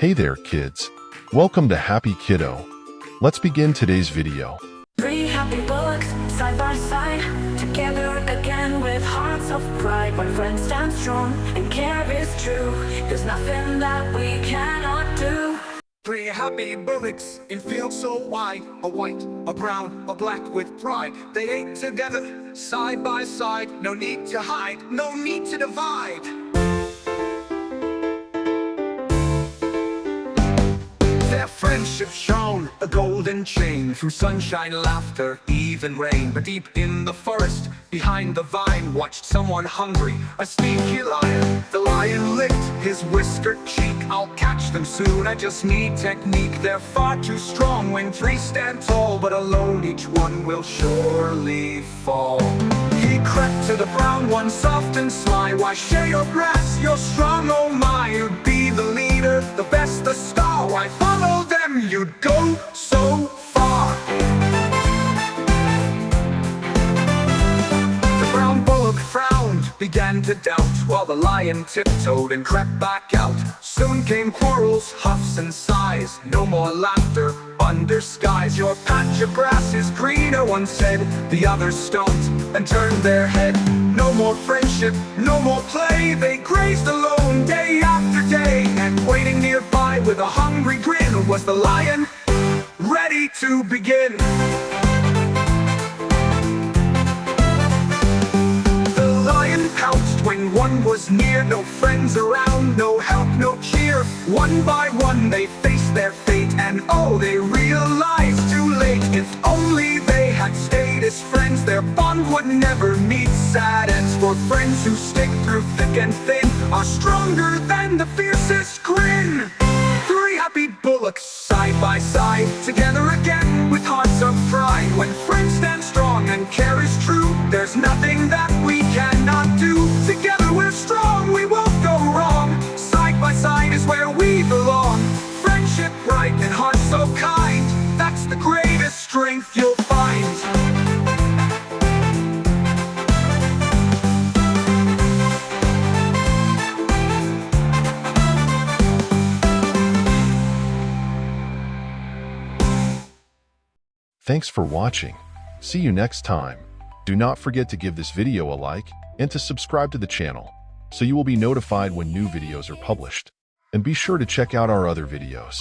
Hey there, kids. Welcome to Happy Kiddo. Let's begin today's video. Three happy bullocks, side by side, together again with hearts of pride. When friends stand strong and care is true, there's nothing that we cannot do. Three happy bullocks in fields so wide, a white, a brown, a black with pride. They ate together, side by side. No need to hide, no need to divide. Their friendship shone, a golden chain, through sunshine, laughter, even rain. But deep in the forest, behind the vine, watched someone hungry, a sneaky lion. The lion licked his whiskered cheek. I'll catch them soon, I just need technique. They're far too strong when three stand tall, but alone each one will surely fall. He crept to the brown one, soft and sly. Why share your grass? You're strong, oh my. You'd be the leader, the best, the star. Why follow them? You'd go so far. The brown bullock frowned, began to doubt, while the lion tiptoed and crept back out. Soon came quarrels, huffs and sighs. No more laughter under skies. Your patch of grass is greener, one said. The others stopped and turned their head. No more friendship, no more play. They grazed alone day after day. And waiting nearby with a hungry grin was the lion, ready to begin. The lion pounced when one was near. No friends around, no help, no cheer. One by one they faced their fate, and oh, they realized too late. If only they had stayed as friends, their bond would never meet sad ends. For friends who stick through thick and thin are stronger than the fiercest grin. Three happy bullocks, side by side, together again with hearts of pride. When friends stand strong and care is true, there's nothing that we cannot do. Together we're strong, we won't go wrong. Side by side is where we belong. Friendship bright and hearts so kind, that's the greatest strength you'll find. Thanks for watching. See you next time. Do not forget to give this video a like and to subscribe to the channel so you will be notified when new videos are published. And be sure to check out our other videos.